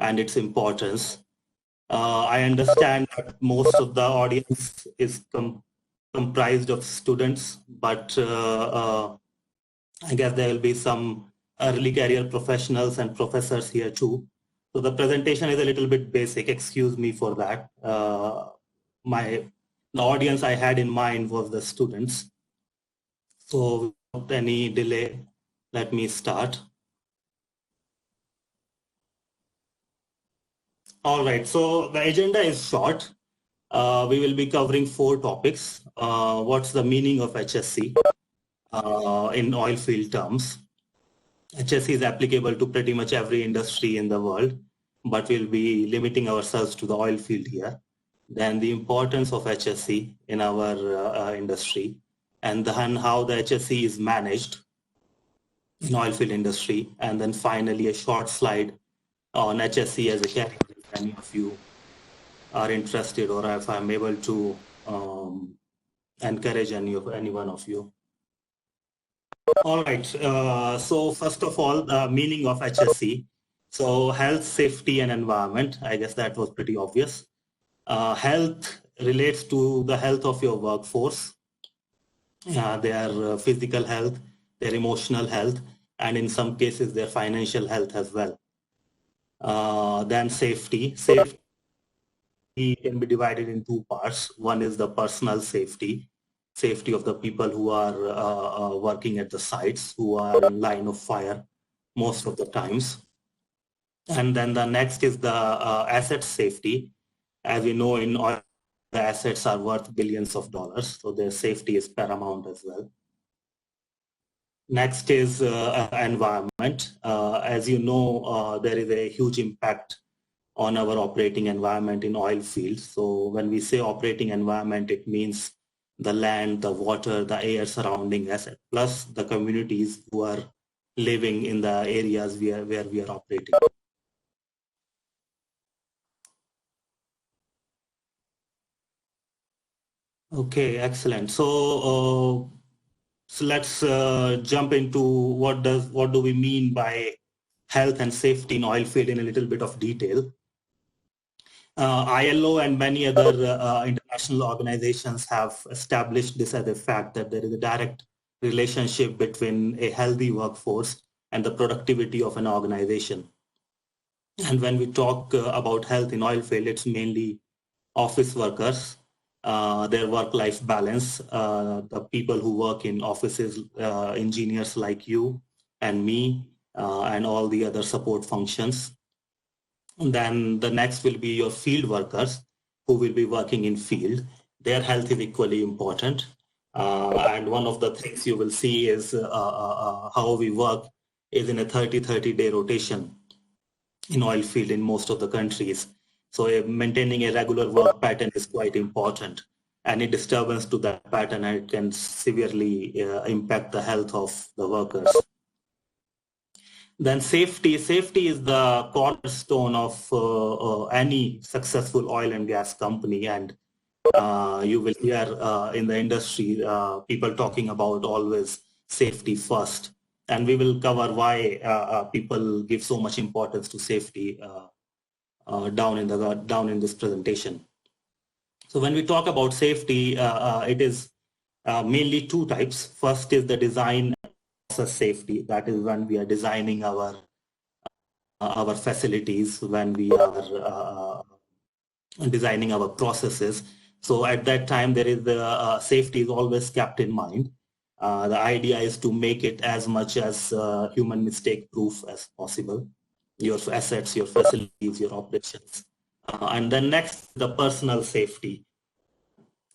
and its importance. I understand that most of the audience is comprised of students, but I guess there will be some early career professionals and professors here too. So the presentation is a little bit basic. Excuse me for that. The audience I had in mind was the students. So without any delay, let me start. All right, so the agenda is short. We will be covering 4 topics. What's the meaning of HSC in oil field terms? HSC is applicable to pretty much every industry in the world, but we'll be limiting ourselves to the oil field here. Then the importance of HSC in our industry, and then how the HSC is managed in oil field industry, and then finally a short slide on HSC as a career if any of you are interested, or if I'm able to encourage any one of you. All right, so first of all, the meaning of HSC. So health, safety, and environment. I guess that was pretty obvious. Health relates to the health of your workforce, their physical health, their emotional health, and in some cases, their financial health as well. Then safety. Safety can be divided in 2 parts. One is the personal safety, safety of the people who are working at the sites, who are in line of fire most of the times. And then the next is the asset safety. As we know, in oil, the assets are worth billions of dollars, so their safety is paramount as well. Next is environment. As you know, there is a huge impact on our operating environment in oil fields. So when we say operating environment, it means the land, the water, the air surrounding us, plus the communities who are living in the areas where we are operating. Okay, excellent. So let's jump into what do we mean by health and safety in oil field in a little bit of detail. ILO and many other international organizations have established this as a fact that there is a direct relationship between a healthy workforce and the productivity of an organization. And when we talk about health in oil field, it's mainly office workers, their work-life balance, the people who work in offices, engineers like you and me, and all the other support functions. And then the next will be your field workers who will be working in field. Their health is equally important. And one of the things you will see is how we work is in a 30-30 day rotation in oil field in most of the countries. So maintaining a regular work pattern is quite important. Any disturbance to that pattern, it can severely impact the health of the workers. Then safety. Safety is the cornerstone of any successful oil and gas company. And you will hear in the industry people talking about always safety first. And we will cover why people give so much importance to safety down in this presentation. So when we talk about safety, it is mainly 2 types. First is the design process safety. That is when we are designing our facilities, when we are designing our processes. So at that time, there is the safety is always kept in mind. The idea is to make it as much as human mistake proof as possible. Your assets, your facilities, your operations. And then next, the personal safety,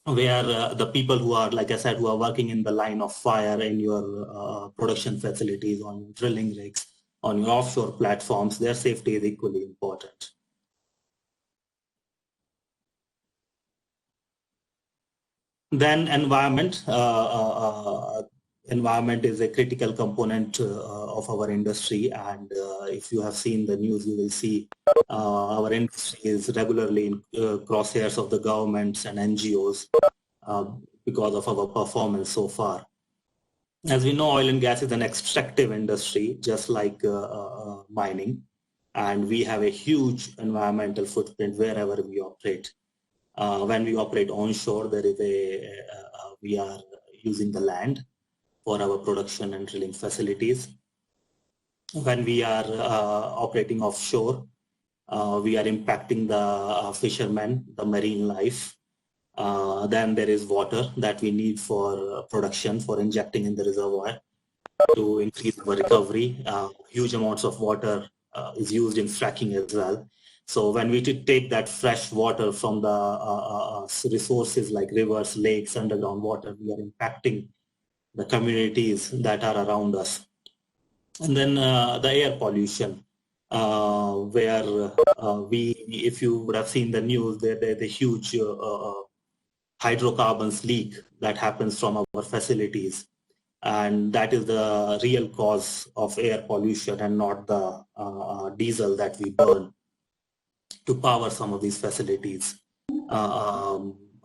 where the people who are, like I said, who are working in the line of fire in your production facilities, on drilling rigs, on your offshore platforms, their safety is equally important. Then environment. Environment is a critical component of our industry, and if you have seen the news, you will see our industry is regularly in crosshairs of the governments and NGOs because of our performance so far. As we know, oil and gas is an extractive industry, just like mining. and we have a huge environmental footprint wherever we operate. When we operate onshore, there is we are using the land for our production and drilling facilities. When we are operating offshore, we are impacting the fishermen, the marine life. Then there is water that we need for production, for injecting in the reservoir to increase our recovery. Huge amounts of water is used in fracking as well. So when we take that fresh water from the resources like rivers, lakes, underground water, we are impacting the communities that are around us. And then the air pollution, where if you would have seen the news, there's a huge hydrocarbons leak that happens from our facilities. And that is the real cause of air pollution and not the diesel that we burn to power some of these facilities.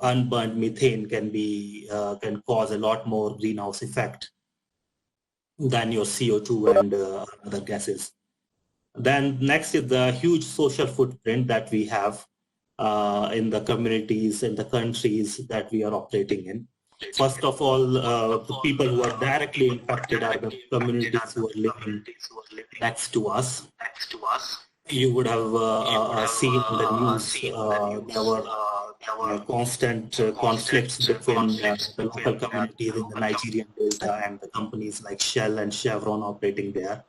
Unburned methane can cause a lot more greenhouse effect than your CO2 and other gases. Then next is the huge social footprint that we have in the communities, in the countries that we are operating in. First of all, the people who are directly impacted are the communities who are living next to us. You would have seen in the news there were constant conflicts between the local communities in the Nigerian Delta and the companies like Shell and Chevron operating there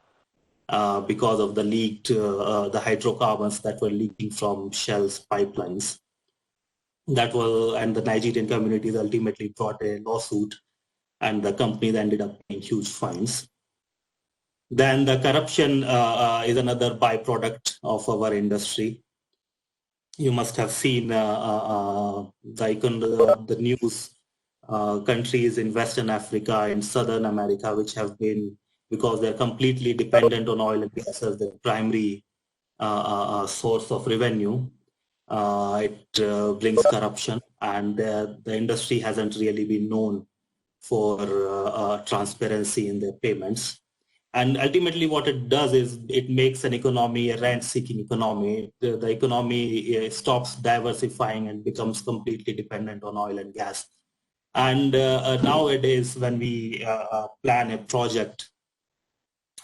because of the leaked, the hydrocarbons that were leaking from Shell's pipelines. And the Nigerian communities ultimately brought a lawsuit, and the companies ended up paying huge fines. Then the corruption is another byproduct of our industry. You must have seen the news, countries in Western Africa and Southern America, which have been, because they're completely dependent on oil and gas as their primary source of revenue, it brings corruption, and the industry hasn't really been known for transparency in their payments. And ultimately what it does is it makes an economy a rent-seeking economy. The economy stops diversifying and becomes completely dependent on oil and gas. And nowadays when we plan a project,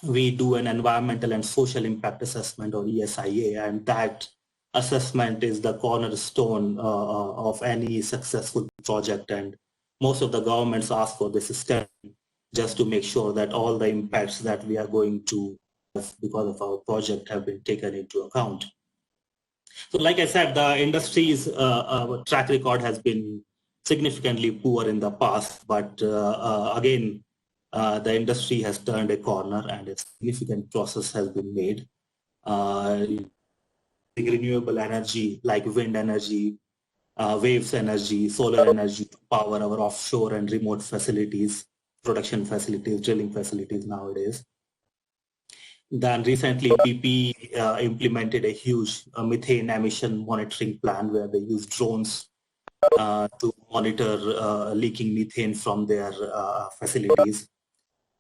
we do an environmental and social impact assessment, or ESIA, and that assessment is the cornerstone of any successful project. And most of the governments ask for this step just to make sure that all the impacts that we are going to have because of our project have been taken into account. So like I said, the industry's track record has been significantly poor in the past, but again, the industry has turned a corner and a significant process has been made. Renewable energy like wind energy, waves energy, solar energy to power our offshore and remote facilities, production facilities, drilling facilities nowadays. Then recently BP implemented a huge methane emission monitoring plan where they use drones to monitor leaking methane from their facilities.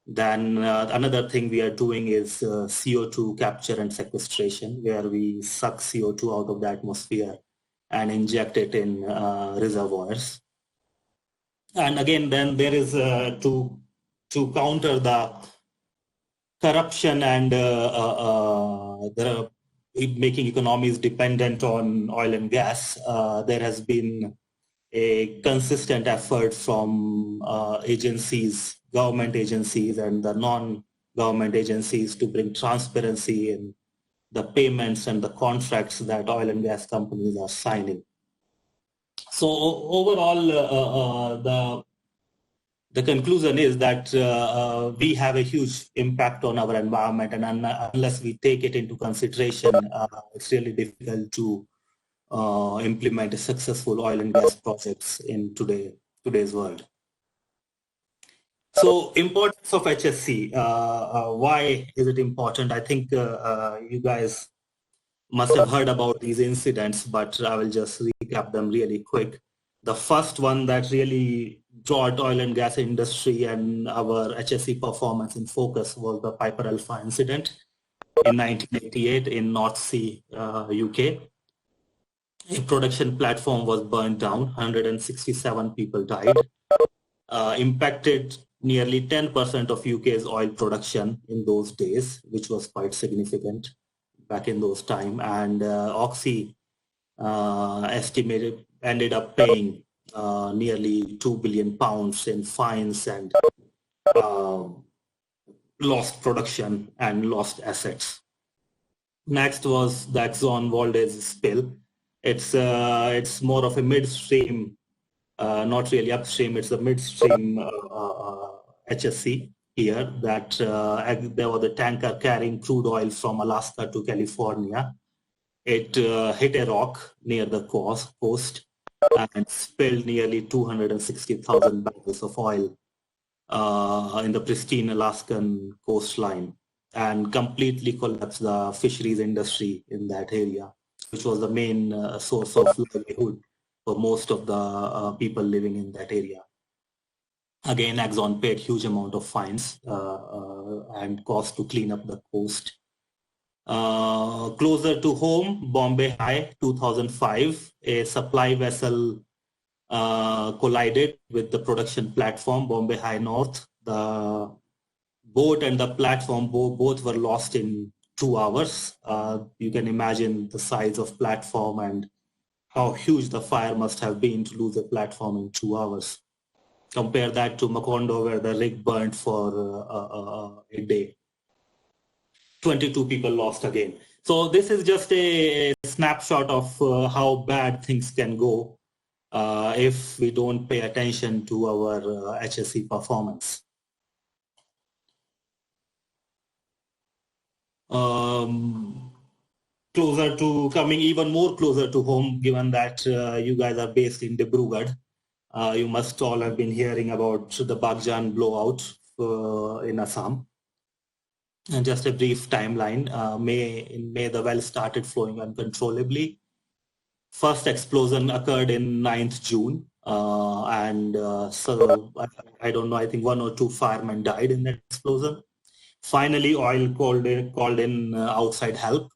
Then another thing we are doing is CO2 capture and sequestration, where we suck CO2 out of the atmosphere and inject it in reservoirs. And again, then there is to counter the corruption and making economies dependent on oil and gas, there has been a consistent effort from agencies, government agencies and the non-government agencies to bring transparency in the payments and the contracts that oil and gas companies are signing. So overall, the conclusion is that we have a huge impact on our environment, and unless we take it into consideration, it's really difficult to implement successful oil and gas projects in today's world. So importance of HSE, why is it important? I think you guys must have heard about these incidents, but I will just recap them really quick. The first one that really brought oil and gas industry and our HSE performance in focus was the Piper Alpha incident, in 1988 in North Sea, UK. A production platform was burned down, 167 people died, impacted nearly 10% of UK's oil production in those days, which was quite significant back in those time. And Oxy estimated ended up paying nearly £2 billion in fines and lost production and lost assets. Next was the Exxon Valdez spill. It's more of a midstream, not really upstream. It's a midstream HSC here. That there was a tanker carrying crude oil from Alaska to California. It hit a rock near the coast and spilled nearly 260,000 barrels of oil in the pristine Alaskan coastline, and completely collapsed the fisheries industry in that area, which was the main source of livelihood for most of the people living in that area. Again, Exxon paid huge amount of fines and costs to clean up the coast. Closer to home, Bombay High, 2005, a supply vessel collided with the production platform, Bombay High North. The boat and the platform both were lost in 2 hours. You can imagine the size of platform and how huge the fire must have been to lose a platform in 2 hours. Compare that to Macondo, where the rig burned for a day. 22 people lost again. So this is just a snapshot of how bad things can go if we don't pay attention to our HSE performance. Closer to coming even more closer to home, given that you guys are based in Dibrugarh. You must all have been hearing about the Baghjan blowout in Assam. And just a brief timeline, in May the well started flowing uncontrollably. First explosion occurred in 9th June. So I don't know, I think 1 or 2 firemen died in that explosion. Finally, oil called in outside help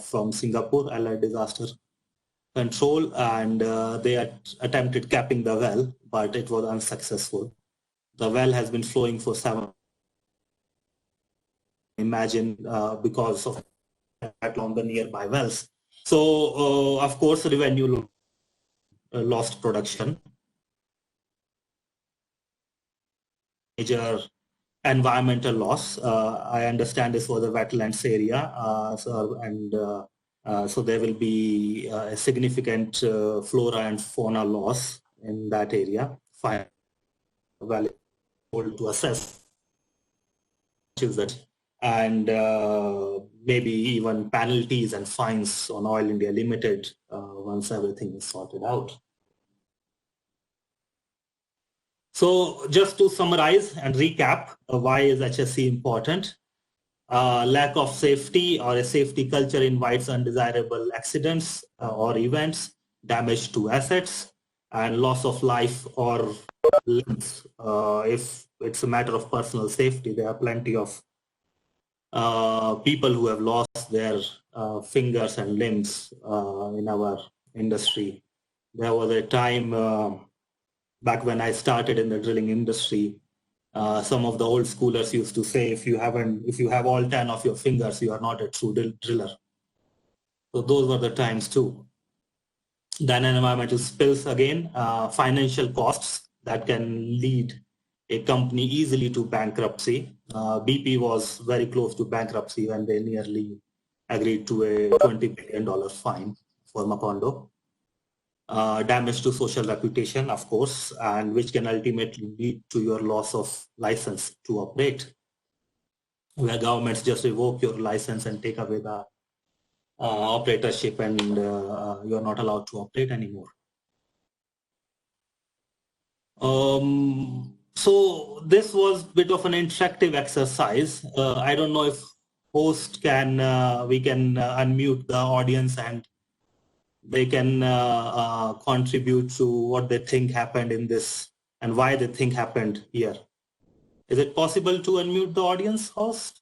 from Singapore, Allied Disaster Control, and they attempted capping the well, but it was unsuccessful. The well has been flowing for 7. Imagine because of that on the nearby wells. So, of course, revenue lost production. Major environmental loss. I understand this was a wetlands area, so there will be a significant flora and fauna loss in that area. Valid to assess that, and maybe even penalties and fines on Oil India Limited once everything is sorted out. So just to summarize and recap, why is HSE important? Lack of safety or a safety culture invites undesirable accidents or events, damage to assets, and loss of life or limbs. If it's a matter of personal safety, there are plenty of people who have lost their fingers and limbs in our industry. There was a time back when I started in the drilling industry, some of the old schoolers used to say, if you have all 10 of your fingers, you are not a true driller. So those were the times too. Then environmental spills again, financial costs that can lead a company easily to bankruptcy. BP was very close to bankruptcy when they nearly agreed to a $20 billion fine for Macondo. Damage to social reputation, of course, and which can ultimately lead to your loss of license to operate, where governments just revoke your license and take away the operatorship, and you're not allowed to operate anymore. So this was a bit of an interactive exercise. I don't know if host we can unmute the audience and they can contribute to what they think happened in this and why they think happened here. Is it possible to unmute the audience, host?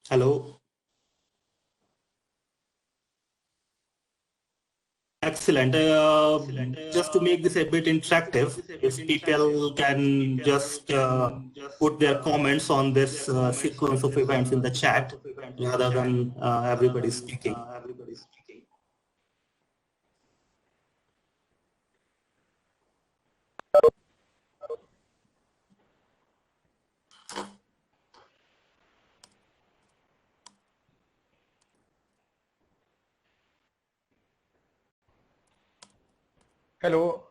Hello. Excellent. Just to make this a bit interactive, if people can just put their comments on this sequence of events in the chat rather than everybody speaking. Hello.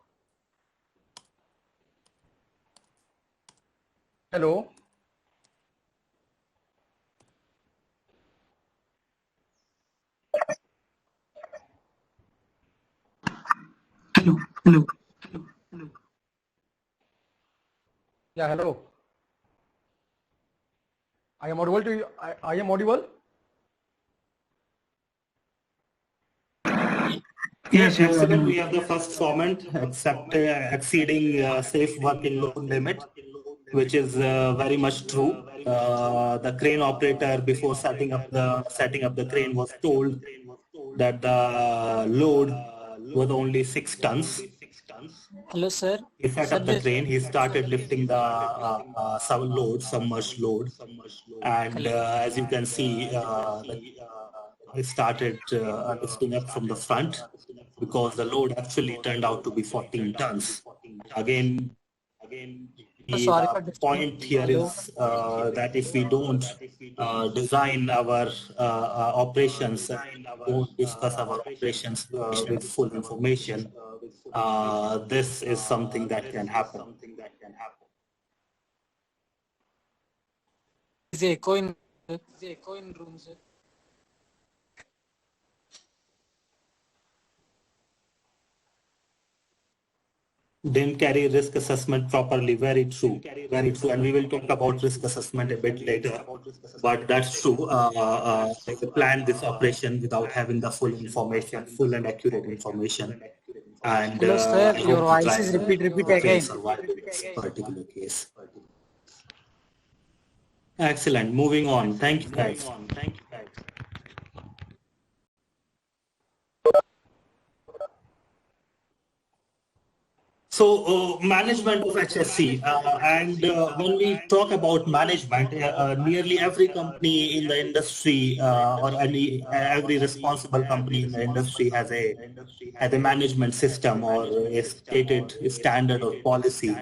Hello. Hello, hello, hello. Yeah, hello. I am audible to you. I am audible. Yes, you are Excellent. audible. We have the first comment, exceeding safe working load limit, which is very much true. The crane operator, before setting up the crane, was told that the load was only 6 tons. Hello, sir. He set up the crane. He started lifting the submerged load, and as you can see, he started lifting up from the front because the load actually turned out to be 14 tons. Again, Sorry the for disturbing. point here is that if we don't design our operations, don't discuss our operations with full information, this is something that can happen. Is echo in room, sir. Didn't carry risk assessment properly. Very true. Very true. And we will talk about risk assessment a bit later. But that's true. They planned this operation without having the full information, full and accurate information. And Hello, sir. I Your hope the voice is driver repeat can again. survive in this particular case. Excellent. Moving on. Thank you, guys. So management of HSC, and when we talk about management, nearly every company in the industry or every responsible company in the industry has a management system or a stated standard or policy,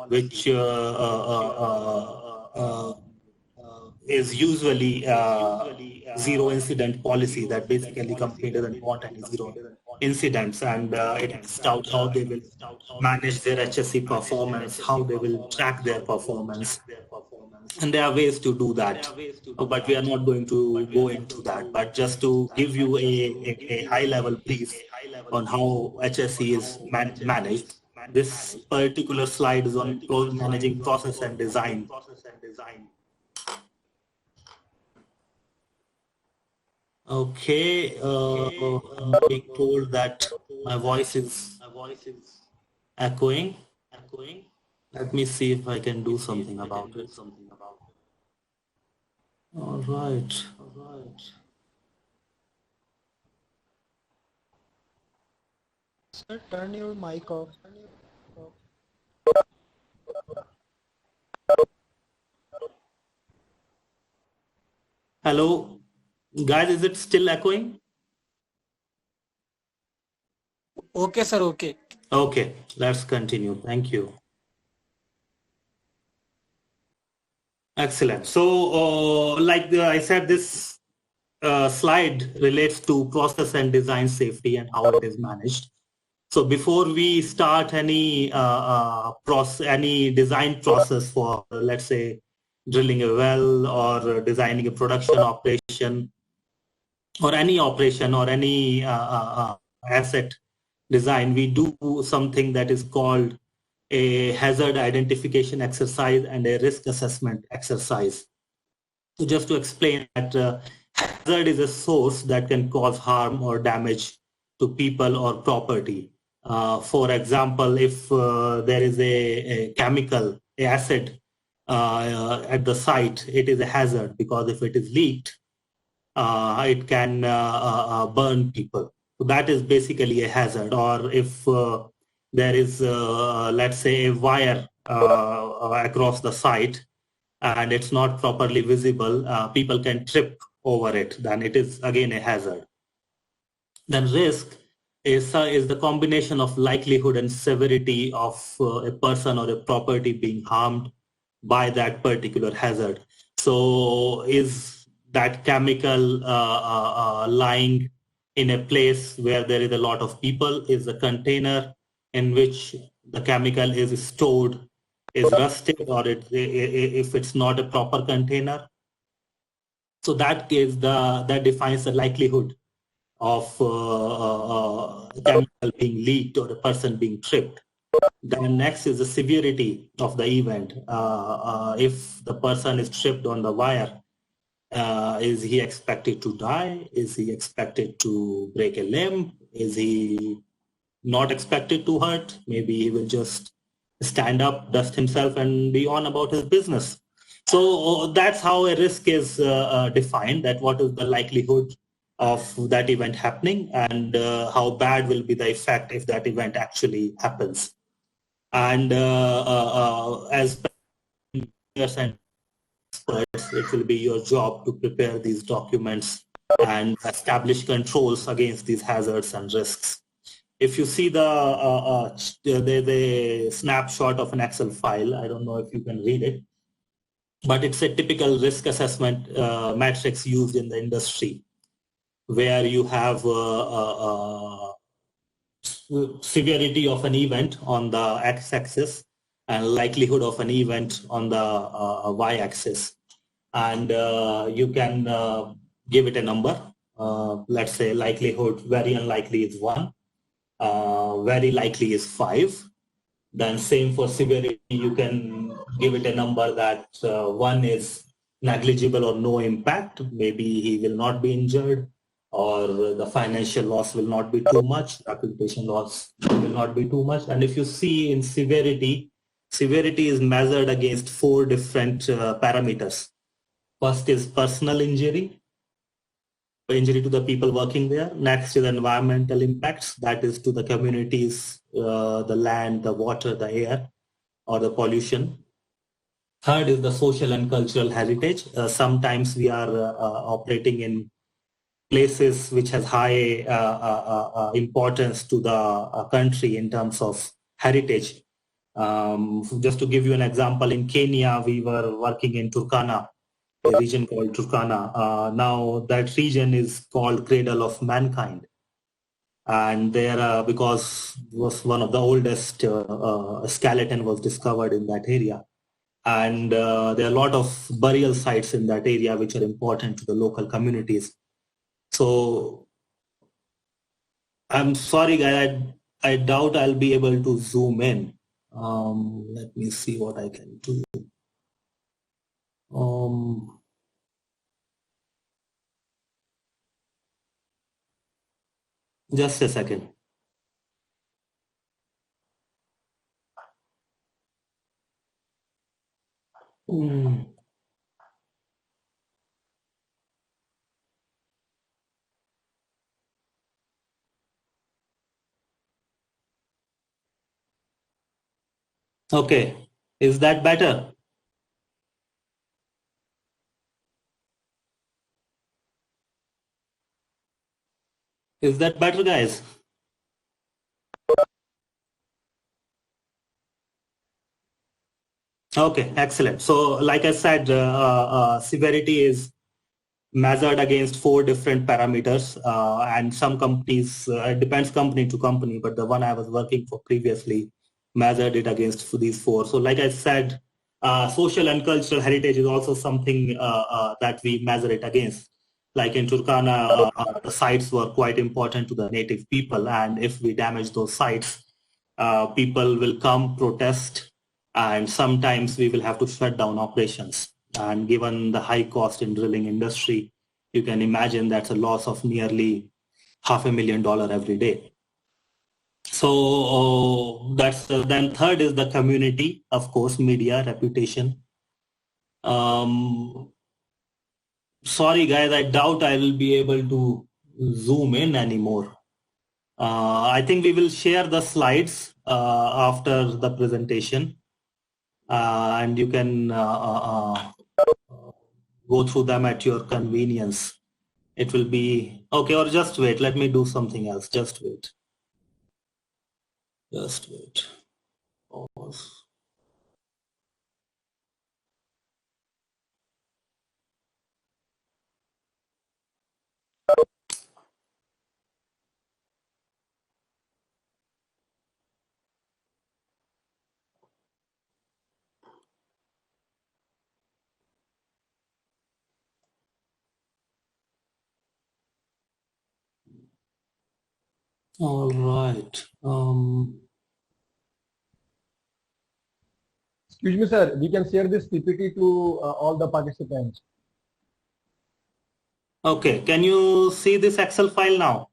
which is usually zero incident policy, that basically company doesn't want any zero incidents, and it lists out how they will manage their HSC performance, how they will track their performance, and there are ways to do that, but we are not going to go into that. But just to give you a high level brief on how HSC is managed, this particular slide is on managing process and design. Okay, I'm being told that my voice is echoing. Let me see if I can do something about it. All right. Sir, turn your mic off. Hello, guys, is it still echoing? Okay, sir. Okay. Okay, let's continue. Thank you. Excellent. So, like I said, this slide relates to process and design safety and how it is managed. So before we start any design process for, let's say, drilling a well or designing a production operation or any operation or any asset design, we do something that is called a hazard identification exercise and a risk assessment exercise. So just to explain that hazard is a source that can cause harm or damage to people or property. For example, if there is a chemical, a acid at the site, it is a hazard because if it is leaked, it can burn people. So that is basically a hazard. Or if there is, let's say, a wire across the site and it's not properly visible, people can trip over it, then it is again a hazard. Then risk is the combination of likelihood and severity of a person or a property being harmed by that particular hazard. So is that chemical lying in a place where there is a lot of people? Is the container in which the chemical is stored is rusted, or if it's not a proper container? So that defines the likelihood of chemical being leaked or a person being tripped. Then next is the severity of the event. If the person is tripped on the wire, is he expected to die? Is he expected to break a limb? Is he not expected to hurt? Maybe he will just stand up, dust himself, and be on about his business. So that's how a risk is defined, that what is the likelihood of that event happening, and how bad will be the effect if that event actually happens. And as and experts, it will be your job to prepare these documents and establish controls against these hazards and risks. If you see the snapshot of an Excel file, I don't know if you can read it, but it's a typical risk assessment matrix used in the industry, where you have severity of an event on the x-axis and likelihood of an event on the y-axis. And you can give it a number. Let's say likelihood, very unlikely is 1. Very likely is 5. Then same for severity, you can give it a number that 1 is negligible or no impact. Maybe he will not be injured, or the financial loss will not be too much, reputation loss will not be too much. And if you see in severity, severity is measured against 4 different parameters. First is personal injury to the people working there. Next is environmental impacts, that is to the communities, the land, the water, the air, or the pollution. Third is the social and cultural heritage. Sometimes we are operating in places which has high importance to the country in terms of heritage. Just to give you an example, in Kenya, we were working in Turkana, a region called Turkana. Now that region is called Cradle of Mankind. And there, because was one of the oldest skeleton was discovered in that area. And there are a lot of burial sites in that area which are important to the local communities. So I'm sorry, guys, I doubt I'll be able to zoom in. Let me see what I can do. Just a second. Okay, is that better? Is that better, guys? Okay, excellent. So like I said, severity is measured against 4 different parameters, and some companies, it depends company to company, but the one I was working for previously measured it against these 4. So like I said, social and cultural heritage is also something that we measure it against. Like in Turkana, the sites were quite important to the native people, and if we damage those sites, people will come protest, and sometimes we will have to shut down operations. And given the high cost in drilling industry, you can imagine that's a loss of nearly $500,000 every day. So that's then third is the community, of course, media, reputation. Sorry guys, I doubt I will be able to zoom in anymore. I think we will share the slides after the presentation, and you can go through them at your convenience. It will be okay, or just wait. Let me do something else. Just wait. Just wait. Pause. All right. Excuse me, sir. We can share this PPT to all the participants. Okay. Can you see this Excel file now?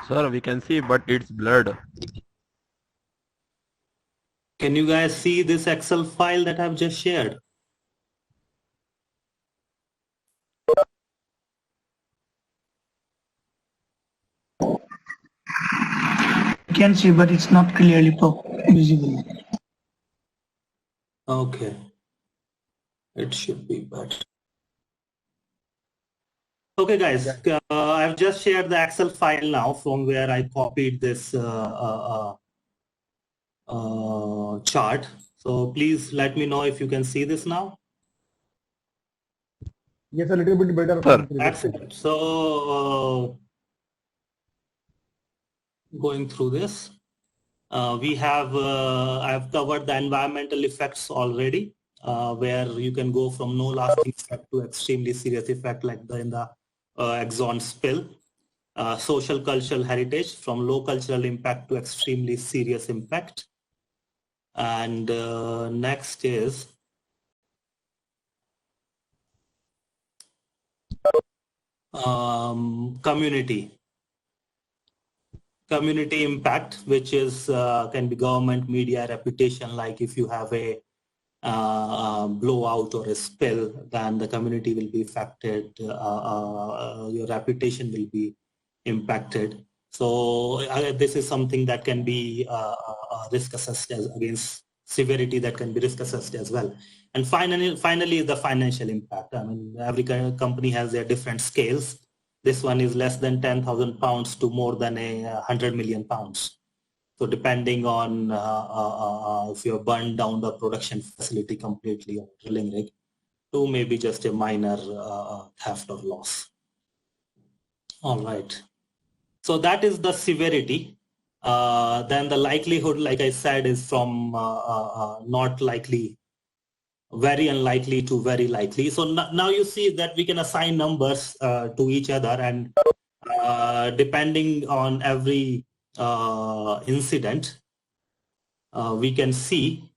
Sir, we can see, but it's blurred. Can you guys see this Excel file that I've just shared? I can see, but it's not clearly visible. Okay. It should be better. Okay, guys, I've just shared the Excel file now from where I copied this chart. So please let me know if you can see this now. Yes, a little bit better. Sir. From previous. Excellent. So going through this, we have I've covered the environmental effects already, where you can go from no lasting effect to extremely serious effect, like in the Exxon spill. Social cultural heritage, from low cultural impact to extremely serious impact. And next is community impact, which is can be government, media, reputation. Like if you have a blowout or a spill, then the community will be affected, your reputation will be impacted. So this is something that can be risk assessed as against severity, that can be risk assessed as well. And finally the financial impact. I mean, every company has their different scales. This one is less than 10,000 pounds to more than 100 million pounds. So depending on if you have burned down the production facility completely or drilling rig, to maybe just a minor theft or loss. All right. So that is the severity. Then the likelihood, like I said, is from not likely, very unlikely to very likely. So now you see that we can assign numbers to each other, and depending on every incident, we can see,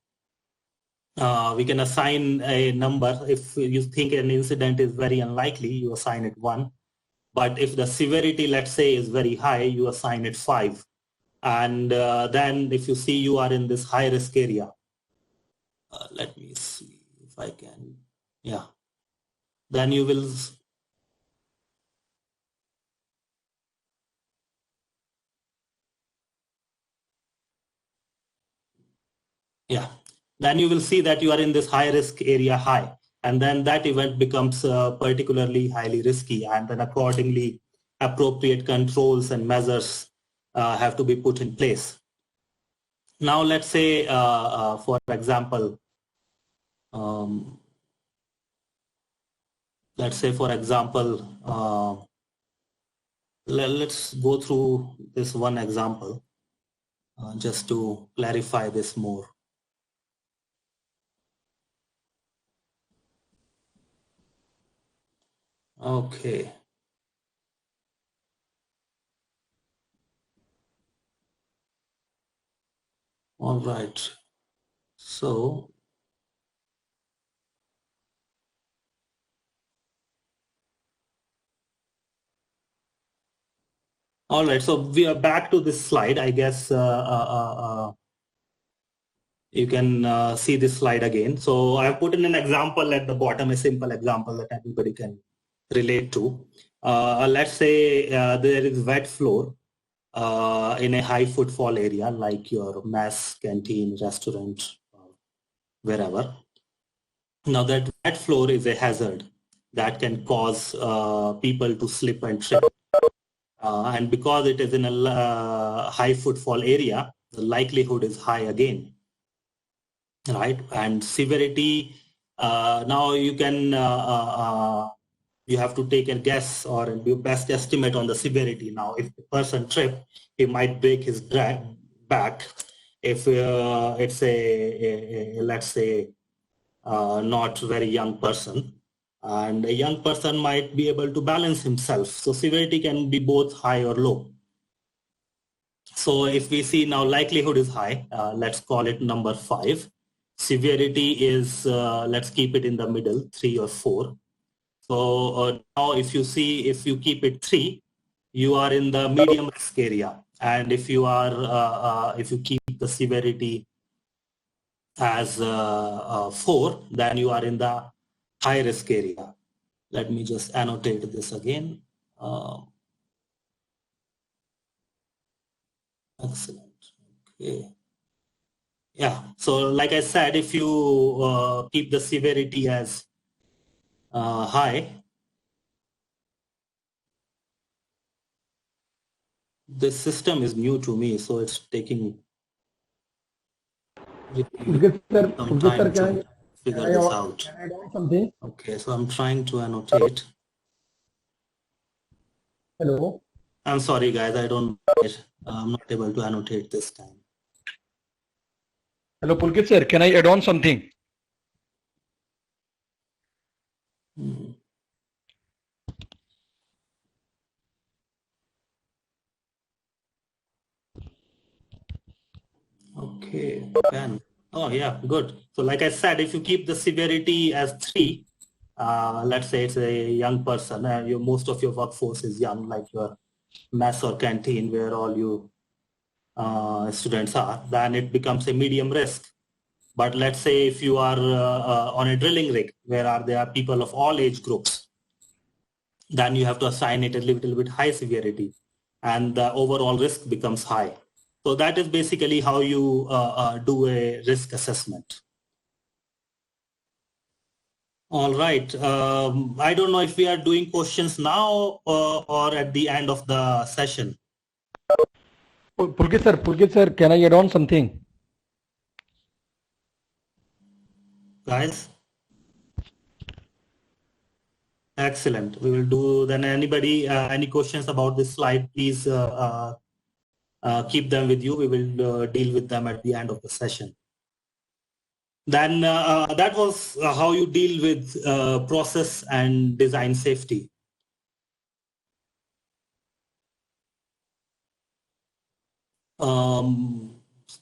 we can assign a number. If you think an incident is very unlikely, you assign it 1. But if the severity, let's say, is very high, you assign it 5. And then if you see you are in this high risk area, let me see if I can, yeah. Then you will, yeah. Then you will see that you are in this high risk area high. And then that event becomes particularly highly risky. And then accordingly, appropriate controls and measures have to be put in place. Now, let's say, for example, let's say, for example, let's go through this one example just to clarify this more. Okay. All right. So All right, so we are back to this slide. I guess you can see this slide again. So I have put in an example at the bottom, a simple example that everybody can relate to. Let's say there is wet floor in a high footfall area like your mess, canteen, restaurant, wherever. Now that wet floor is a hazard that can cause people to slip and trip. And because it is in a high footfall area, the likelihood is high again, right? And severity, now you can, you have to take a guess or your best estimate on the severity. Now, if the person trip, he might break his back. If it's let's say, not very young person, and a young person might be able to balance himself. So severity can be both high or low. So if we see now likelihood is high, let's call it number 5. Severity is, let's keep it in the middle, 3 or 4. So now if you see, if you keep it 3, you are in the medium risk area. And if you are, if you keep the severity as 4, then you are in the high risk area. Let me just annotate this again. Excellent. Okay. Yeah. So like I said, if you keep the severity as high, this system is new to me, so it's taking some time to figure this out. Can I add on something? Okay, so I'm trying to annotate. Hello. I'm sorry, guys. I'm not able to annotate this time. Hello, Pulkit sir. Can I add on something? Okay, can. Oh yeah, good. So like I said, if you keep the severity as 3, let's say it's a young person, most of your workforce is young, like your mess or canteen where all you students are, then it becomes a medium risk. But let's say if you are on a drilling rig where there are people of all age groups, then you have to assign it a little bit high severity and the overall risk becomes high. So that is basically how you do a risk assessment. All right. I don't know if we are doing questions now or at the end of the session. Pulkit sir, can I add on something? Guys? Excellent. We will do then. Anybody, any questions about this slide, please keep them with you. We will deal with them at the end of the session. Then that was how you deal with process and design safety.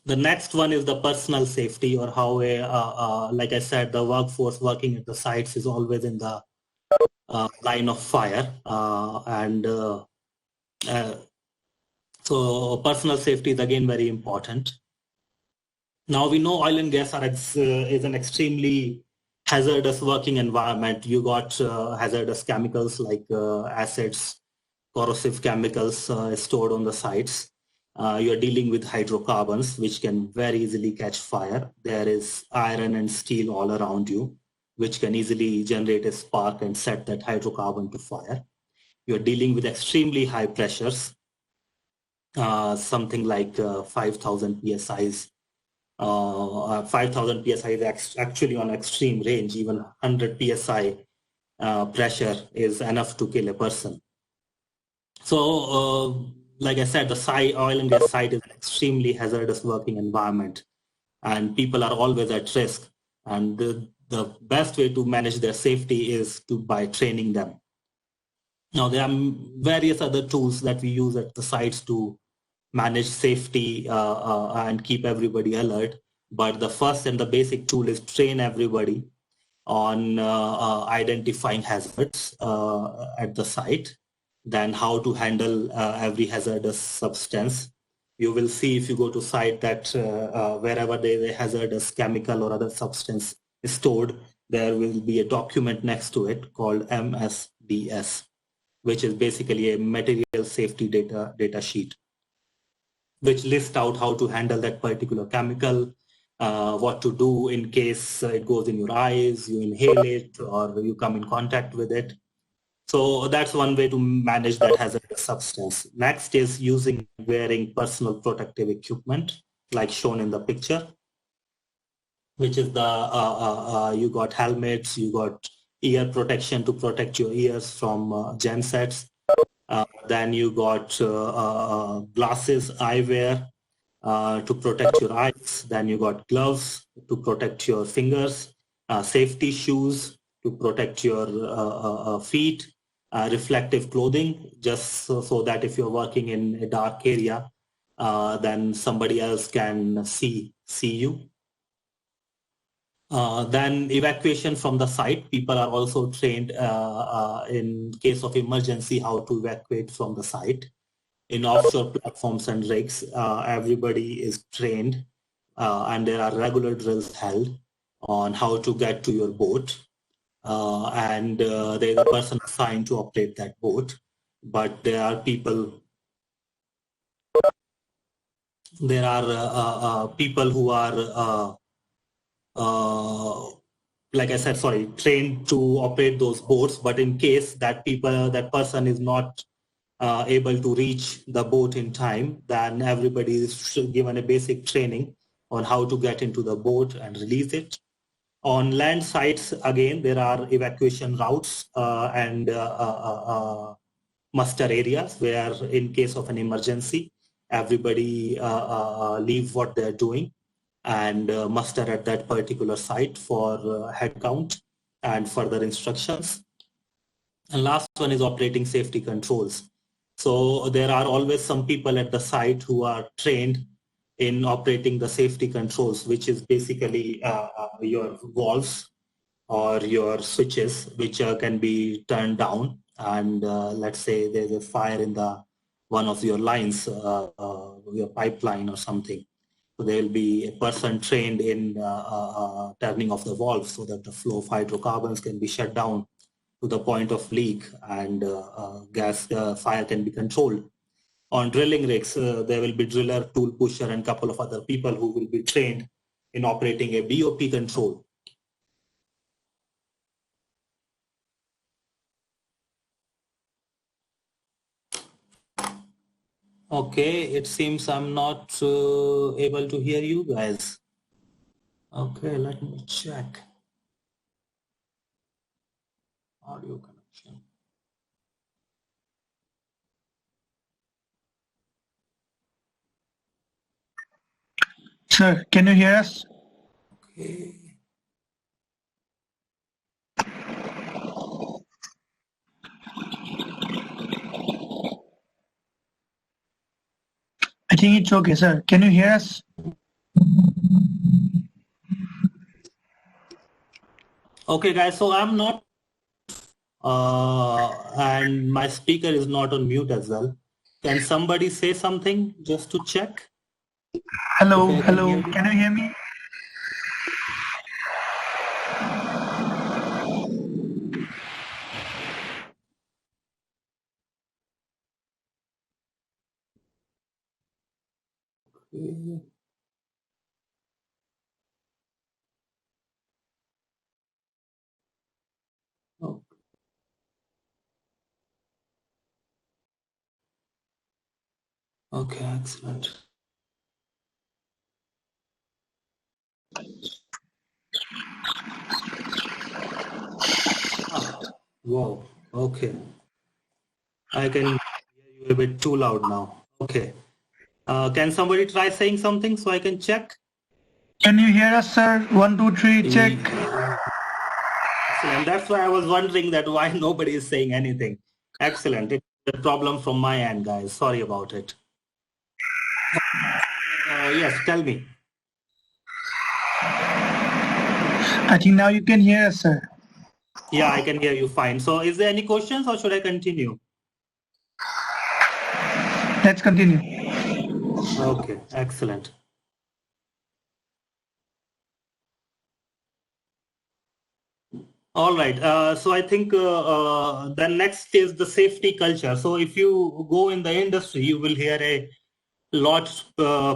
The next one is the personal safety, or how like I said, the workforce working at the sites is always in the line of fire. So personal safety is again very important. Now we know oil and gas is an extremely hazardous working environment. You got hazardous chemicals like acids, corrosive chemicals stored on the sites. You're dealing with hydrocarbons, which can very easily catch fire. There is iron and steel all around you, which can easily generate a spark and set that hydrocarbon to fire. You're dealing with extremely high pressures, something like 5,000 psi's. 5,000 psi is actually on extreme range. Even 100 psi pressure is enough to kill a person. So like I said, the oil and gas site is an extremely hazardous working environment, and people are always at risk. And the best way to manage their safety is by training them. Now there are various other tools that we use at the sites to manage safety and keep everybody alert. But the first and the basic tool is train everybody on identifying hazards at the site. then how to handle every hazardous substance. You will see if you go to site that wherever there is a hazardous chemical or other substance is stored, there will be a document next to it called MSDS, which is basically a material safety data sheet, which lists out how to handle that particular chemical, what to do in case it goes in your eyes, you inhale it, or you come in contact with it. So that's one way to manage that hazardous substance. Next is wearing personal protective equipment, like shown in the picture, which is you got helmets, you got ear protection to protect your ears from gensets. Then you got glasses, eyewear to protect your eyes. Then you got gloves to protect your fingers, safety shoes to protect your feet, reflective clothing, just so that if you're working in a dark area, then somebody else can see you. Then evacuation from the site. People are also trained in case of emergency how to evacuate from the site. In offshore platforms and rigs, everybody is trained and there are regular drills held on how to get to your boat. And there's a person assigned to operate that boat. But there are people who are like I said, trained to operate those boats, but in case that person is not able to reach the boat in time, then everybody is given a basic training on how to get into the boat and release it. On land sites, again, there are evacuation routes and muster areas where in case of an emergency, everybody leave what they're doing and muster at that particular site for head count and further instructions. And last one is operating safety controls. So there are always some people at the site who are trained in operating the safety controls, which is basically your valves or your switches, which can be turned down. And let's say there's a fire in one of your lines, your pipeline or something. So there will be a person trained in turning off the valve so that the flow of hydrocarbons can be shut down to the point of leak and fire can be controlled. On drilling rigs, there will be driller, tool pusher, and a couple of other people who will be trained in operating a BOP control. Okay, it seems I'm not able to hear you guys. Okay, let me check. Audio connection. Sir, can you hear us? Okay. I think it's okay, sir. Can you hear us? Okay, guys, so I'm not, and my speaker is not on mute as well. Can somebody say something just to check? Hello, hello. Can you hear me? Oh. Okay, excellent. Wow, okay. I can hear you a bit too loud now. Okay. Can somebody try saying something so I can check? Can you hear us, sir? 1, 2, 3, check. Excellent. That's why I was wondering that why nobody is saying anything. Excellent. It's a problem from my end, guys. Sorry about it. Yes, tell me. I think now you can hear us, sir. Yeah, I can hear you fine. So is there any questions or should I continue? Let's continue. Okay, excellent. All right. So I think the next is the safety culture. So if you go in the industry, you will hear a lot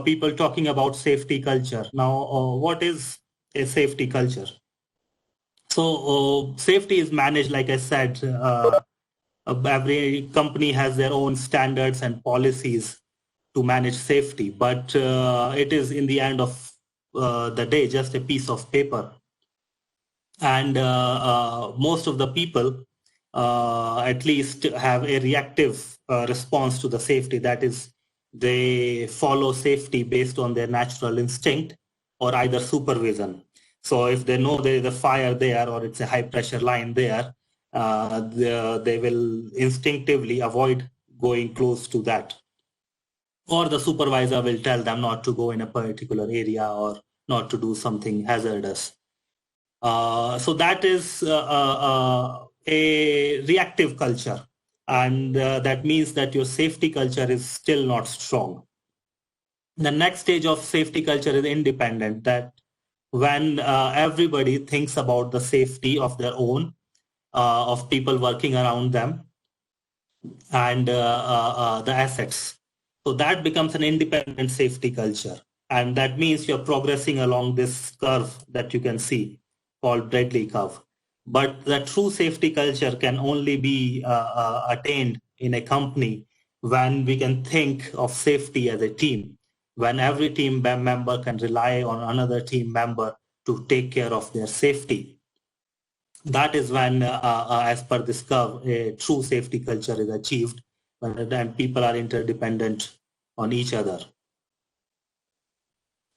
people talking about safety culture. Now, what is a safety culture? So safety is managed, like I said, every company has their own standards and policies to manage safety, but it is in the end of the day just a piece of paper. And most of the people at least have a reactive response to the safety. That is, they follow safety based on their natural instinct or either supervision. So if they know there is a fire there or it's a high pressure line there, they will instinctively avoid going close to that. Or the supervisor will tell them not to go in a particular area or not to do something hazardous. So that is a reactive culture, and that means that your safety culture is still not strong. The next stage of safety culture is independent, that when everybody thinks about the safety of their own, of people working around them, and the assets. So that becomes an independent safety culture. And that means you're progressing along this curve that you can see, called Bradley curve. But the true safety culture can only be attained in a company when we can think of safety as a team, when every team member can rely on another team member to take care of their safety. That is when, as per this curve, a true safety culture is achieved, when people are interdependent on each other.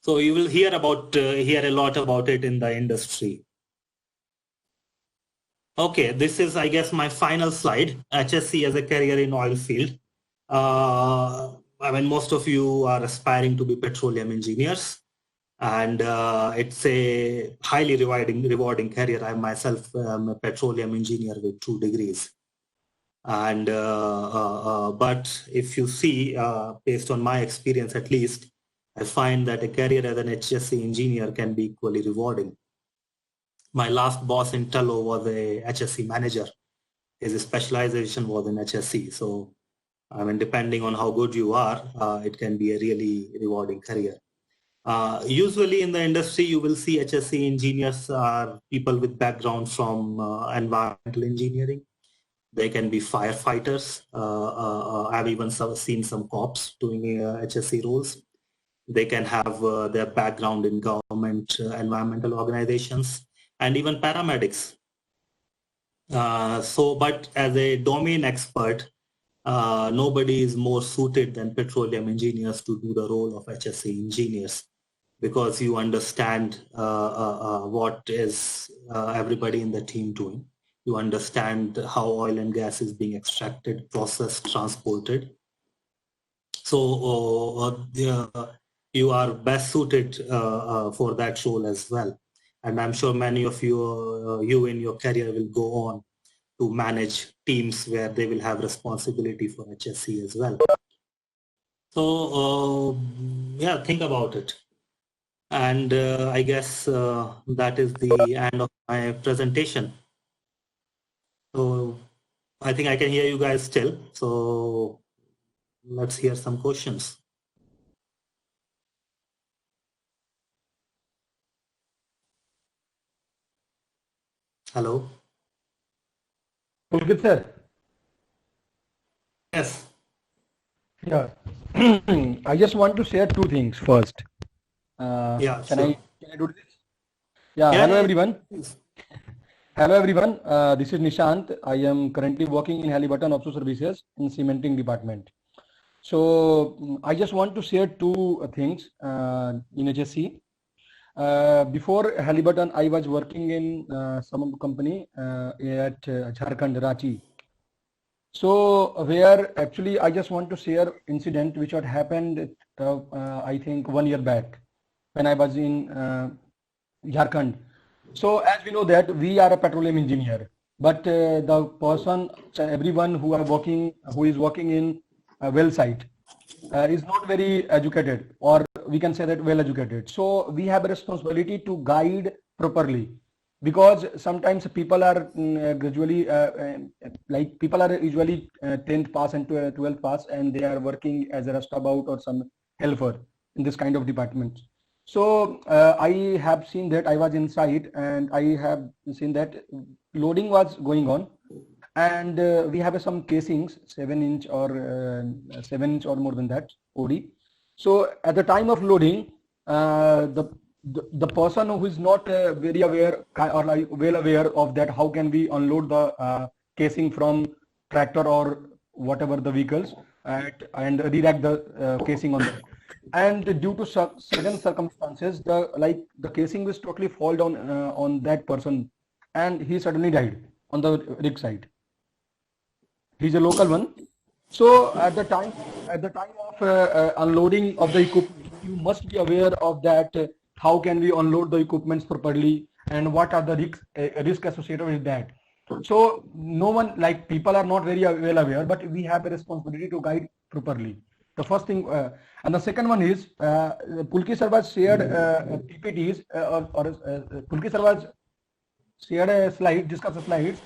So you will hear a lot about it in the industry. Okay, this is, I guess, my final slide. HSE as a career in oil field. I mean, most of you are aspiring to be petroleum engineers, and it's a highly rewarding career. I myself am a petroleum engineer with 2 degrees. And but if you see, based on my experience at least, I find that a career as an HSE engineer can be equally rewarding. My last boss in Tullow was a HSE manager. His specialization was in HSE. So, I mean, depending on how good you are, it can be a really rewarding career. Usually in the industry, you will see HSE engineers are people with background from environmental engineering. They can be firefighters. I've even seen some cops doing HSE roles. They can have their background in government environmental organizations, and even paramedics. But as a domain expert, nobody is more suited than petroleum engineers to do the role of HSE engineers, because you understand what is everybody in the team doing. You understand how oil and gas is being extracted, processed, transported. So you are best suited for that role as well. And I'm sure many of you in your career will go on to manage teams where they will have responsibility for HSE as well. So yeah, think about it. And I guess that is the end of my presentation. So I think I can hear you guys still. So let's hear some questions. Hello. Pulkit sir. Yes. Yeah. I just want to share 2 things first. Yeah. Can Sure. I do this? Yeah. Yeah, Hello yeah, everyone. please. Hello everyone. This is Nishant. I am currently working in Halliburton Offshore Services in cementing department. So I just want to share 2 things in HSE. Before Halliburton, I was working in some company at Jharkhand, Ranchi. So where actually I just want to share incident which had happened I think 1 year back when I was in Jharkhand. So as we know that we are a petroleum engineer, but the person, everyone who is working in a well site, is not very educated, or we can say that well educated. So we have a responsibility to guide properly, because sometimes people are gradually like people are usually 10th pass and 12th pass, and they are working as a rustabout or some helper in this kind of department. So I have seen that. I was inside and I have seen that loading was going on, and we have some casings 7-inch or 7-inch or more than that OD. So at the time of loading, the person who is not very aware or like well aware of that, how can we unload the casing from tractor or whatever the vehicles, and re-rack the casing on that. And due to sudden circumstances, the casing was totally fall down on that person, and he suddenly died on the rig site. He's a local one. So at the time of unloading of the equipment, you must be aware of that. How can we unload the equipments properly, and what are the risk associated with that? So no one, like people are not very well aware, but we have a responsibility to guide properly. The first thing, and the second one is Pulki sir was shared PPTs Pulki sir was shared a slide, discussed slides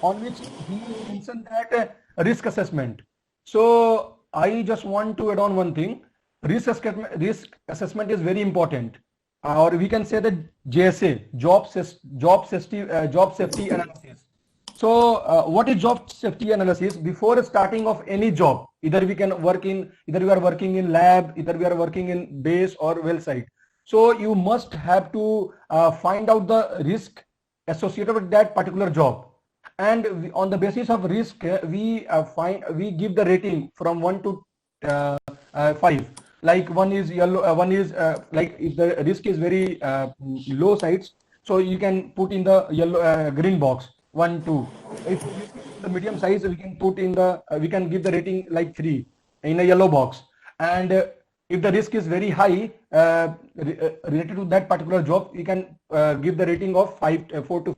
on which he mentioned that risk assessment. So I just want to add on one thing. Risk assessment is very important, or we can say that JSA, job safety analysis. So what is job safety analysis? Before starting of any job, either we are working in lab, either we are working in base or well site. So you must have to find out the risk associated with that particular job, and on the basis of risk, we give the rating from 1 to 5. Like 1 is yellow, 1 is like if the risk is very low sides, so you can put in the yellow green box 1, 2. If the medium size, we can put in the we can give the rating like 3 in a yellow box. And if the risk is very high related to that particular job, we can give the rating of 4 to 5.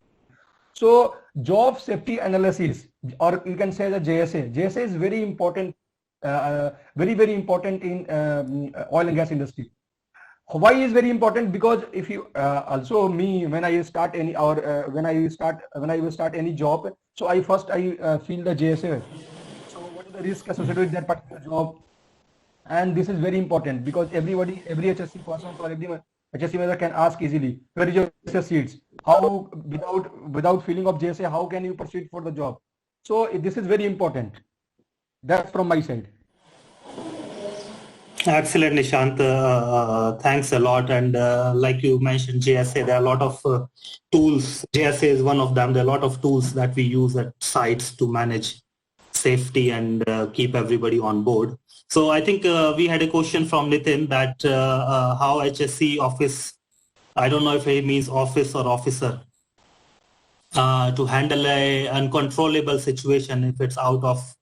So job safety analysis, or you can say the JSA. JSA is very important, very important in oil and gas industry. Why is very important? Because if you also me, when I start any when I will start any job, so I feel the JSA. So what is the risk associated with that particular job? And this is very important, because every HSC person or every HSC member can ask easily, where is your JSA seats? How without feeling of JSA, how can you proceed for the job? So this is very important. That's from my side. Excellent, Nishant. Thanks a lot. And like you mentioned, JSA, there are a lot of tools. JSA is one of them. There are a lot of tools that we use at sites to manage safety and keep everybody on board. So I think we had a question from Nitin that how HSC office, I don't know if he means office or officer, to handle a uncontrollable situation if it's out of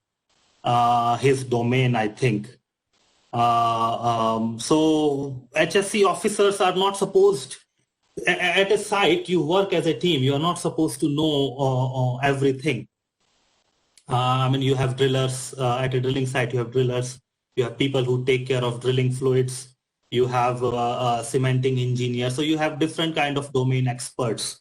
his domain, I think. So HSC officers are not supposed, at a site you work as a team, you are not supposed to know everything. I mean, you have drillers at a drilling site, you have drillers, you have people who take care of drilling fluids, you have cementing engineers, so you have different kind of domain experts.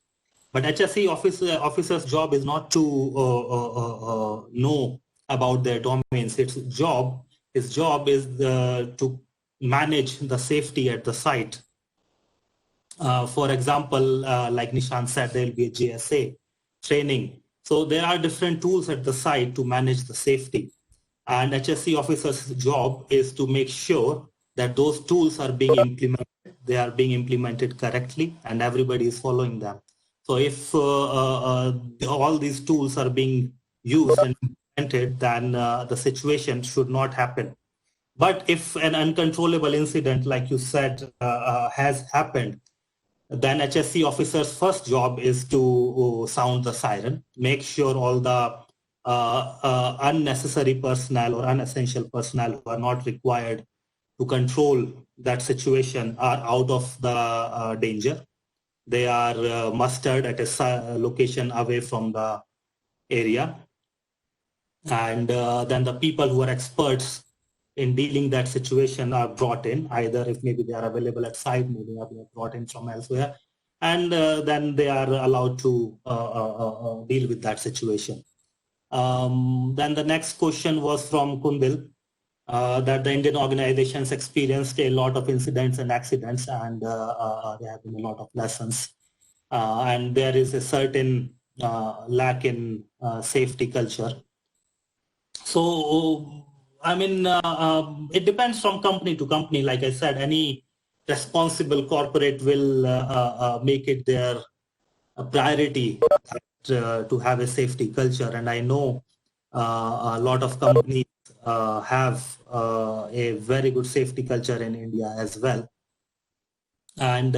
But HSC officer's job is not to know about their domains. His job is to manage the safety at the site. For example, like Nishant said, there will be a JSA training. So there are different tools at the site to manage the safety. And HSC officer's job is to make sure that those tools are being implemented, they are being implemented correctly, and everybody is following them. So if all these tools are being used and implemented, then the situation should not happen. But if an uncontrollable incident, like you said, has happened, then HSC officer's first job is to sound the siren, make sure all the unnecessary personnel or unessential personnel who are not required to control that situation are out of the danger. They are mustered at a location away from the area. And then the people who are experts in dealing that situation are brought in, either if maybe they are available at site, maybe they are brought in from elsewhere, and then they are allowed to deal with that situation. Then the next question was from Kundil, that the Indian organizations experienced a lot of incidents and accidents, and there have been a lot of lessons. And there is a certain lack in safety culture. So, I mean, it depends from company to company. Like I said, any responsible corporate will make it their priority to have a safety culture. And I know a lot of companies have a very good safety culture in India as well. And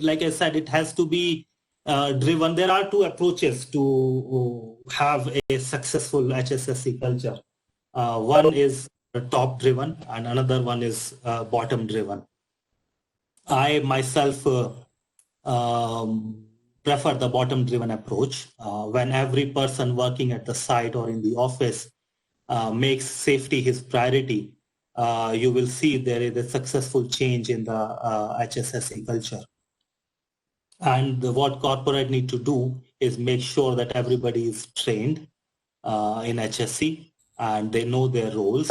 like I said, it has to be driven. There are two approaches to have a successful HSSC culture. One is top driven and another one is bottom driven. I myself prefer the bottom driven approach. When every person working at the site or in the office makes safety his priority, you will see there is a successful change in the HSSC culture. And what corporate need to do is make sure that everybody is trained in HSC and they know their roles,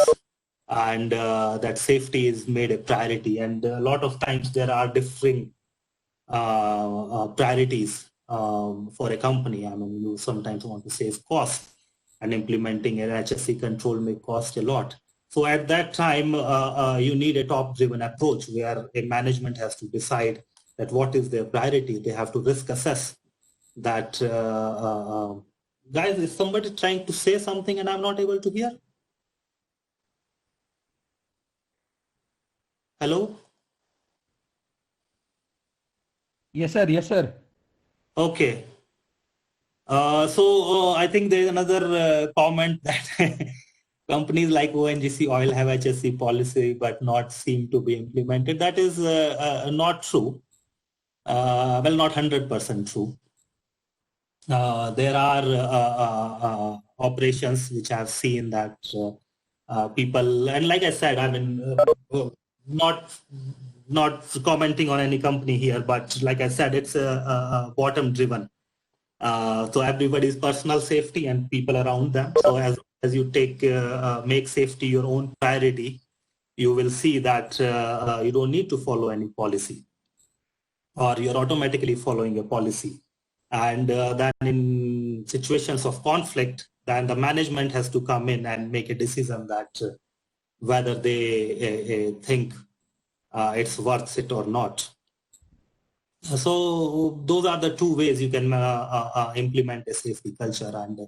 and that safety is made a priority. And a lot of times there are differing priorities for a company. I mean, you sometimes want to save cost, and implementing an HSC control may cost a lot. So at that time, you need a top-driven approach where a management has to decide that what is their priority. They have to risk assess that. Guys, is somebody trying to say something and I'm not able to hear? Hello? Yes, sir. Yes, sir. Okay. So I think there is another comment that companies like ONGC Oil have HSC policy but not seem to be implemented. That is not true. Well, not 100% true. There are operations which I've seen that people, and like I said, I mean, not commenting on any company here, but like I said, it's bottom driven. So everybody's personal safety and people around them. So as you make safety your own priority, you will see that you don't need to follow any policy, or you're automatically following a policy. And then in situations of conflict, then the management has to come in and make a decision that whether they think it's worth it or not. So those are the two ways you can implement a safety culture. And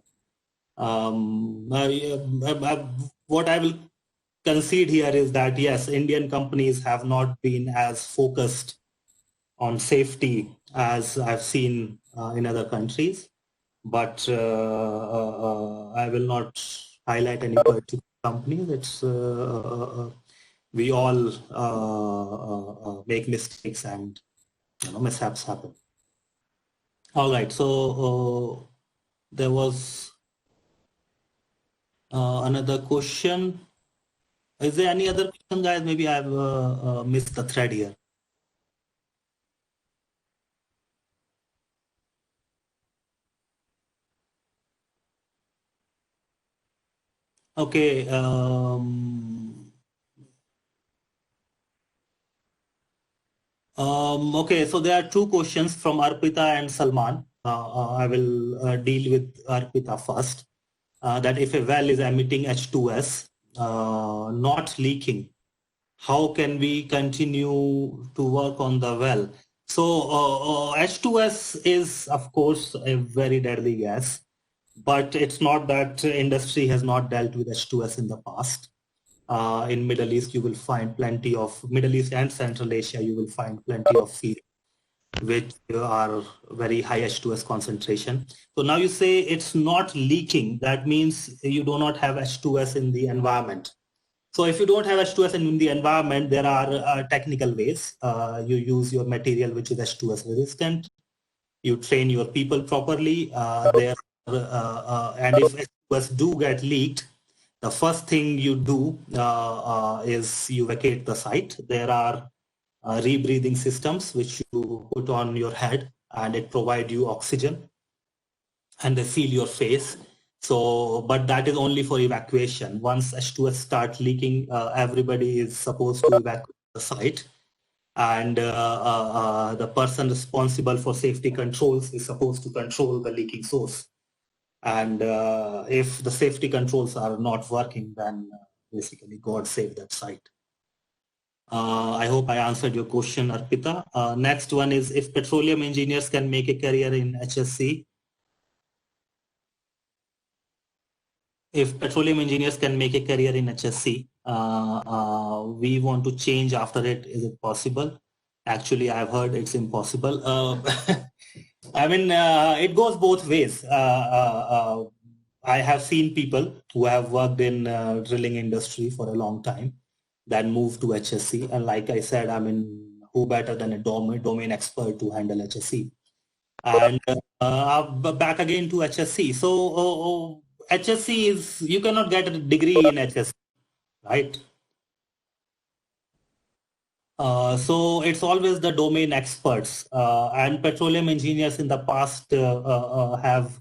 what I will concede here is that yes, Indian companies have not been as focused on safety as I've seen in other countries, but I will not highlight any particular companies. It's we all make mistakes and mishaps happen. All right, so there was another question. Is there any other question, guys? Maybe I've missed the thread here. Okay. Okay, so there are two questions from Arpita and Salman. I will deal with Arpita first. That if a well is emitting H2S, not leaking, how can we continue to work on the well? So H2S is, of course, a very deadly gas, but it's not that industry has not dealt with H2S in the past. In Middle East, you will find plenty of, Middle East and Central Asia, you will find plenty of fields which are very high H2S concentration. So now you say it's not leaking. That means you do not have H2S in the environment. So if you don't have H2S in the environment, there are technical ways. You use your material which is H2S resistant. You train your people properly. And if H2S do get leaked, the first thing you do is you vacate the site. There are rebreathing systems which you put on your head, and it provides you oxygen, and they seal your face. So, but that is only for evacuation. Once H2S starts leaking, everybody is supposed to evacuate the site, and the person responsible for safety controls is supposed to control the leaking source. And if the safety controls are not working, then basically God save that site. I hope I answered your question, Arpita. Next one is, if petroleum engineers can make a career in HSC, if petroleum engineers can make a career in HSC, we want to change after it. Is it possible? Actually, I've heard it's impossible. I mean, it goes both ways. I have seen people who have worked in drilling industry for a long time that move to HSC. And like I said, I mean, who better than a domain expert to handle HSC? And back again to HSC. So HSC is, you cannot get a degree in HSC, right? So it's always the domain experts, and petroleum engineers in the past have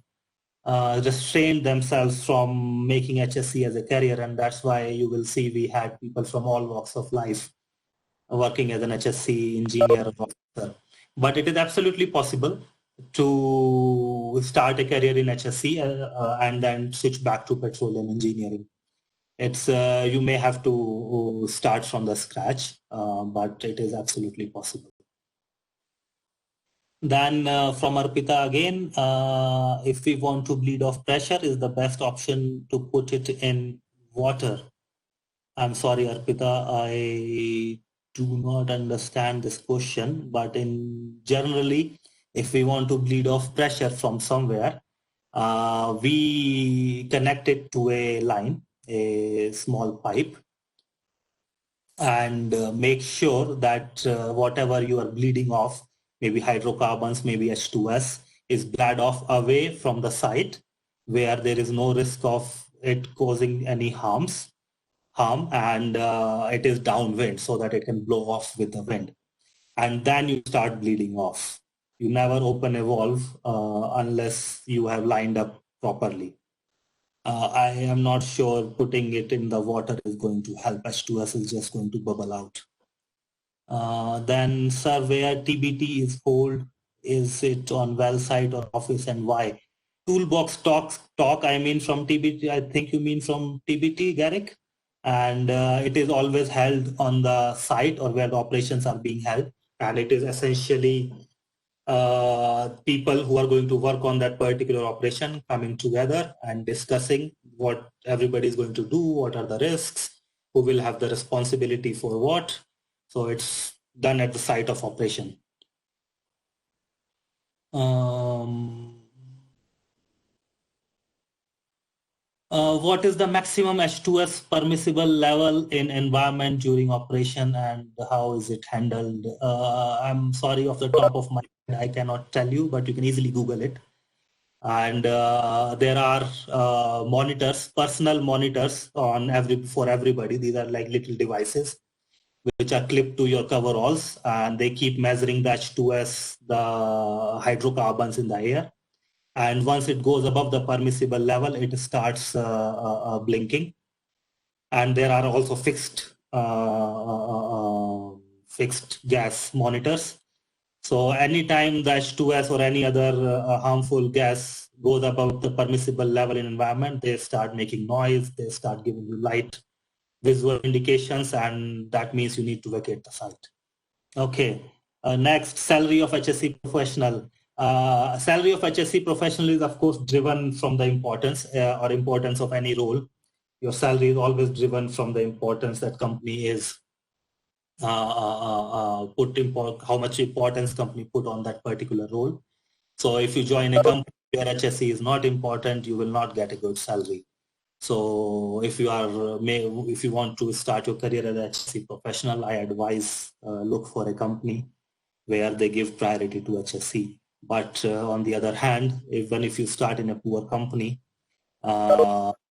restrained themselves from making HSC as a career, and that's why you will see we had people from all walks of life working as an HSC engineer or officer. But it is absolutely possible to start a career in HSC and then switch back to petroleum engineering. It's you may have to start from the scratch, but it is absolutely possible. Then from Arpita again, if we want to bleed off pressure, is the best option to put it in water? I'm sorry, Arpita, I do not understand this question, but in generally, if we want to bleed off pressure from somewhere, we connect it to a line, a small pipe, and make sure that whatever you are bleeding off, maybe hydrocarbons, maybe H2S, is bled off away from the site where there is no risk of it causing any harm, and it is downwind so that it can blow off with the wind. And then you start bleeding off. You never open a valve unless you have lined up properly. I am not sure putting it in the water is going to help. H2S is just going to bubble out. Then surveyor TBT is hold. Is it on well site or office, and why? Toolbox talk, I mean from TBT, I think you mean from TBT, Garrick? And it is always held on the site or where the operations are being held. And it is essentially people who are going to work on that particular operation coming together and discussing what everybody is going to do, what are the risks, who will have the responsibility for what. So it's done at the site of operation. What is the maximum H2S permissible level in environment during operation, and how is it handled? I'm sorry, off the top of my head, I cannot tell you, but you can easily Google it. And there are monitors, personal monitors for everybody. These are like little devices which are clipped to your coveralls, and they keep measuring the H2S, the hydrocarbons in the air. And once it goes above the permissible level, it starts blinking. And there are also fixed gas monitors. So anytime the H2S or any other harmful gas goes above the permissible level in environment, they start making noise, they start giving you light visual indications, and that means you need to vacate the site. Okay, next, salary of HSC professional. Salary of HSC professional is of course driven from the importance of any role. Your salary is always driven from the importance that company is how much importance company put on that particular role. So if you join a company where HSC is not important, you will not get a good salary. So if you want to start your career as a HSC professional, I advise look for a company where they give priority to HSC. But on the other hand, even if you start in a poor company,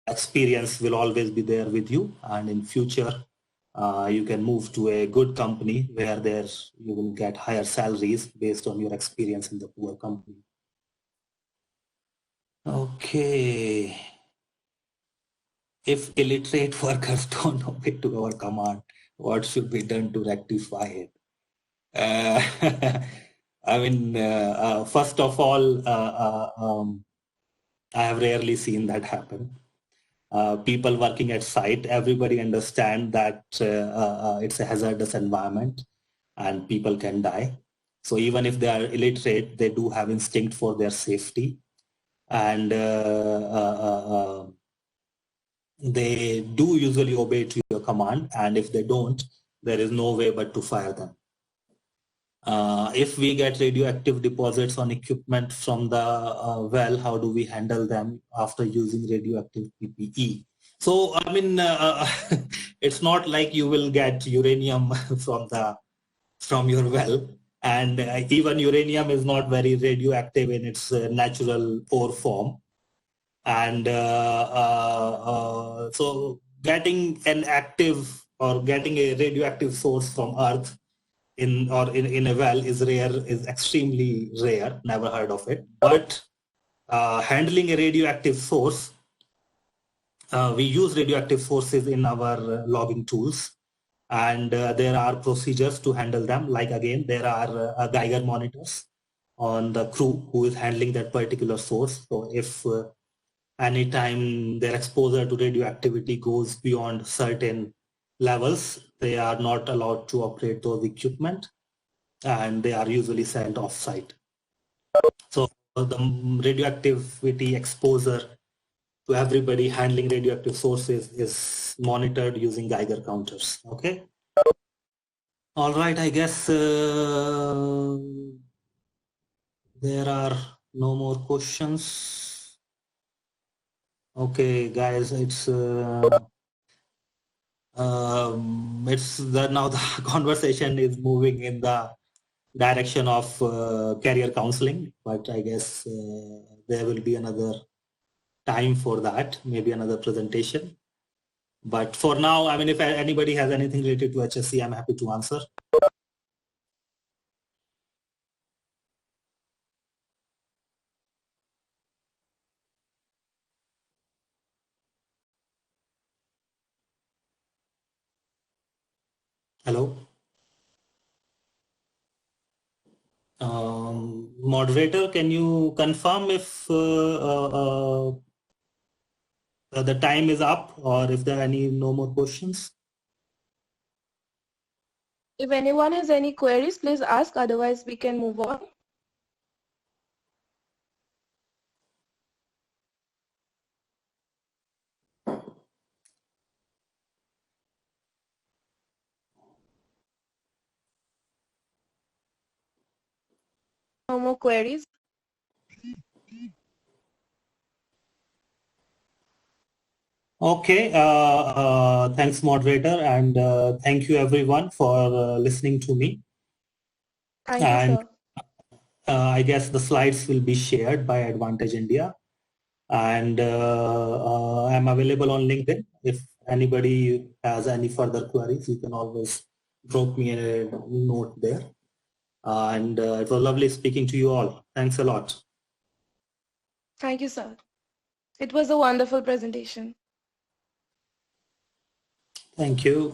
experience will always be there with you, and in future you can move to a good company where you will get higher salaries based on your experience in the poor company. Okay. If illiterate workers don't obey to our command, what should be done to rectify it? I mean, first of all, I have rarely seen that happen. People working at site, everybody understand that it's a hazardous environment and people can die. So even if they are illiterate, they do have instinct for their safety, and they do usually obey to your command, and if they don't, there is no way but to fire them. If we get radioactive deposits on equipment from the well, how do we handle them after using radioactive PPE? So, I mean, it's not like you will get uranium from your well, and even uranium is not very radioactive in its natural ore form. And so getting an active or getting a radioactive source from Earth in a well is extremely rare, never heard of it. But handling a radioactive source, we use radioactive sources in our logging tools, and there are procedures to handle them. Like again, there are Geiger monitors on the crew who is handling that particular source. So if anytime their exposure to radioactivity goes beyond certain levels, they are not allowed to operate those equipment, and they are usually sent off-site. So the radioactivity exposure to everybody handling radioactive sources is monitored using Geiger counters. Okay. All right. I guess there are no more questions. Okay, guys, now the conversation is moving in the direction of career counseling, but I guess there will be another time for that, maybe another presentation. But for now, I mean, if anybody has anything related to HSE, I'm happy to answer. Hello? Moderator, can you confirm if the time is up, or if there are no more questions? If anyone has any queries, please ask. Otherwise, we can move on. No more queries. Okay, thanks, moderator, and thank you everyone for listening to me. Thank and, you, sir. I guess the slides will be shared by Advantage India, and I'm available on LinkedIn. If anybody has any further queries, you can always drop me a note there. And it was lovely speaking to you all. Thanks a lot. Thank you, sir. It was a wonderful presentation. Thank you.